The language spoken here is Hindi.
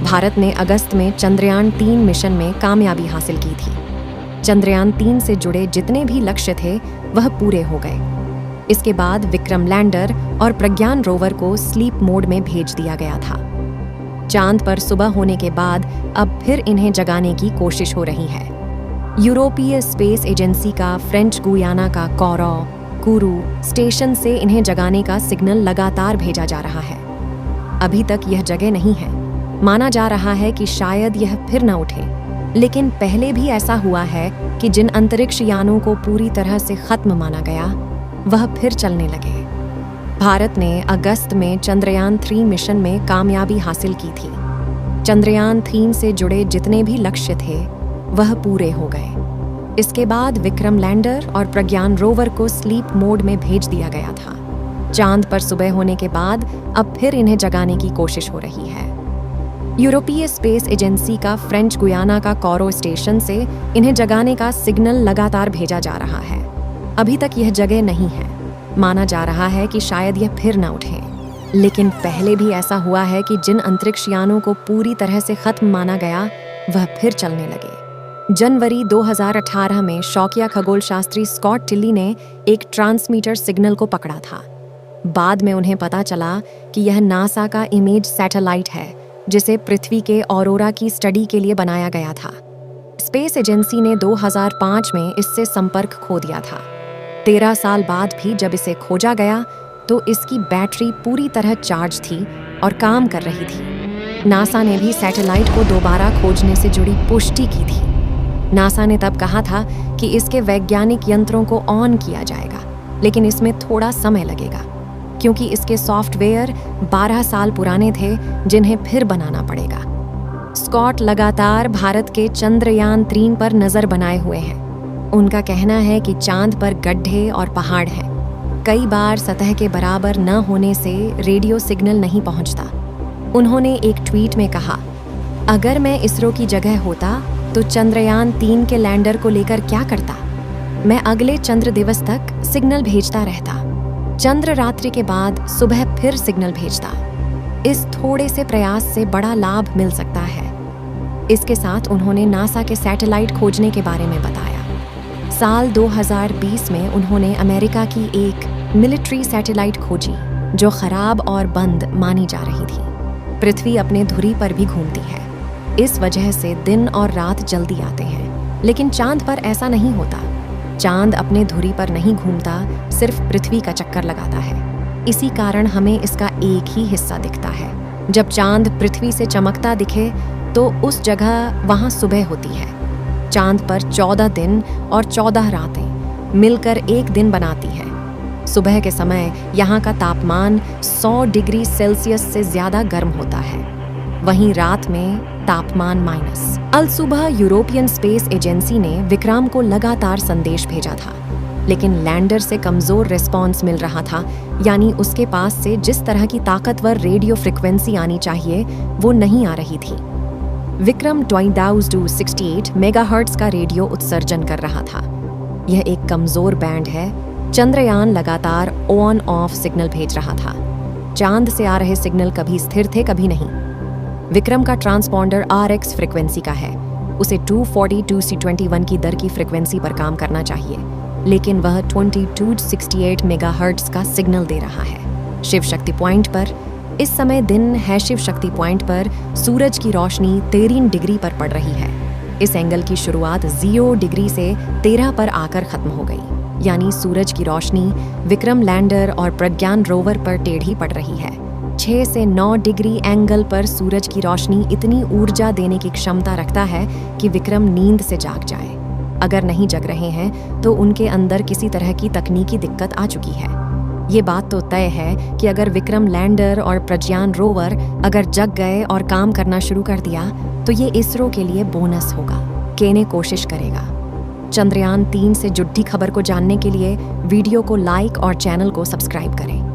भारत ने अगस्त में चंद्रयान 3 मिशन में कामयाबी हासिल की थी। चंद्रयान 3 से जुड़े जितने भी लक्ष्य थे वह पूरे हो गए। इसके बाद विक्रम लैंडर और प्रज्ञान रोवर को स्लीप मोड में भेज दिया गया था। चांद पर सुबह होने के बाद अब फिर इन्हें जगाने की कोशिश हो रही है। यूरोपीय स्पेस एजेंसी का फ्रेंच गुयाना का कोरू स्टेशन से इन्हें जगाने का सिग्नल लगातार भेजा जा रहा है। अभी तक यह जगह नहीं है। माना जा रहा है कि शायद यह फिर न उठे, लेकिन पहले भी ऐसा हुआ है कि जिन अंतरिक्ष यानों को पूरी तरह से खत्म माना गया वह फिर चलने लगे। भारत ने अगस्त में चंद्रयान 3 मिशन में कामयाबी हासिल की थी। चंद्रयान 3 से जुड़े जितने भी लक्ष्य थे वह पूरे हो गए। इसके बाद विक्रम लैंडर और प्रज्ञान रोवर को स्लीप मोड में भेज दिया गया था। चांद पर सुबह होने के बाद अब फिर इन्हें जगाने की कोशिश हो रही है। यूरोपीय स्पेस एजेंसी का फ्रेंच गुयाना का कोरू स्टेशन से इन्हें जगाने का सिग्नल लगातार भेजा जा रहा है। अभी तक यह जगह नहीं है। माना जा रहा है कि शायद यह फिर न उठे, लेकिन पहले भी ऐसा हुआ है कि जिन अंतरिक्ष यानों को पूरी तरह से खत्म माना गया वह फिर चलने लगे। जनवरी 2018 में शौकिया खगोल शास्त्री स्कॉट टिल्ली ने एक ट्रांसमीटर सिग्नल को पकड़ा था। बाद में उन्हें पता चला कि यह नासा का इमेज सैटेलाइट है, जिसे पृथ्वी के ऑरोरा की स्टडी के लिए बनाया गया था। स्पेस एजेंसी ने 2005 में इससे संपर्क खो दिया था। 13 साल बाद भी जब इसे खोजा गया तो इसकी बैटरी पूरी तरह चार्ज थी और काम कर रही थी। नासा ने भी सैटेलाइट को दोबारा खोजने से जुड़ी पुष्टि की थी। नासा ने तब कहा था कि इसके वैज्ञानिक यंत्रों को ऑन किया जाएगा, लेकिन इसमें थोड़ा समय लगेगा क्योंकि इसके सॉफ्टवेयर 12 साल पुराने थे जिन्हें फिर बनाना पड़ेगा। स्कॉट लगातार भारत के चंद्रयान 3 पर नजर बनाए हुए हैं। उनका कहना है कि चांद पर गड्ढे और पहाड़ हैं। कई बार सतह के बराबर न होने से रेडियो सिग्नल नहीं पहुंचता। उन्होंने एक ट्वीट में कहा, अगर मैं इसरो की जगह होता तो चंद्रयान 3 के लैंडर को लेकर क्या करता? मैं अगले चंद्र दिवस तक सिग्नल भेजता रहता। चंद्र रात्रि के बाद सुबह फिर सिग्नल भेजता। इस थोड़े से प्रयास से बड़ा लाभ मिल सकता है। इसके साथ उन्होंने नासा के सैटेलाइट खोजने के बारे में बताया। साल 2020 में उन्होंने अमेरिका की एक मिलिट्री सैटेलाइट खोजी जो खराब और बंद मानी जा रही थी। पृथ्वी अपने धुरी पर भी घूमती है, इस वजह से दिन और रात जल्दी आते हैं। लेकिन चांद पर ऐसा नहीं होता। चांद अपने धुरी पर नहीं घूमता, सिर्फ पृथ्वी का चक्कर लगाता है। इसी कारण हमें इसका एक ही हिस्सा दिखता है। जब चांद पृथ्वी से चमकता दिखे तो उस जगह वहां सुबह होती है। चांद पर 14 दिन और 14 रातें मिलकर एक दिन बनाती हैं। सुबह के समय यहाँ का तापमान 100 डिग्री सेल्सियस से ज्यादा गर्म होता है, वहीं रात में तापमान माइनस। अल सुबह यूरोपियन स्पेस एजेंसी ने विक्रम को लगातार संदेश भेजा था, लेकिन लैंडर से कमजोर रिस्पॉन्स मिल रहा था। यानी उसके पास से जिस तरह की ताकतवर रेडियो फ्रिक्वेंसी आनी चाहिए वो नहीं आ रही थी। विक्रम 2268 मेगाहर्ट्ज का रेडियो उत्सर्जन कर रहा था। यह एक कमजोर बैंड है। चंद्रयान लगातार ऑन ऑफ सिग्नल भेज रहा था। चांद से आ रहे सिग्नल कभी स्थिर थे, कभी नहीं। विक्रम का ट्रांसपॉन्डर RX फ्रिक्वेंसी का है। उसे 242C21 की दर की फ्रिक्वेंसी पर काम करना चाहिए, लेकिन वह 2268 मेगाहर्ट्ज का सिग्नल दे रहा है। शिव शक्ति पॉइंट पर इस समय दिन है। शिव शक्ति पॉइंट पर सूरज की रोशनी 13 डिग्री पर पड़ रही है। इस एंगल की शुरुआत 0 डिग्री से 13 पर आकर खत्म हो गई। यानी सूरज की रोशनी विक्रम लैंडर और प्रज्ञान रोवर पर टेढ़ी पड़ रही है। 6 से 9 डिग्री एंगल पर सूरज की रोशनी इतनी ऊर्जा देने की क्षमता रखता है कि विक्रम नींद से जाग जाए। अगर नहीं जग रहे हैं तो उनके अंदर किसी तरह की तकनीकी दिक्कत आ चुकी है। ये बात तो तय है कि अगर विक्रम लैंडर और प्रज्ञान रोवर अगर जग गए और काम करना शुरू कर दिया तो ये इसरो के लिए बोनस होगा। केने कोशिश करेगा। चंद्रयान 3 से जुड़ी खबर को जानने के लिए वीडियो को लाइक और चैनल को सब्सक्राइब करें।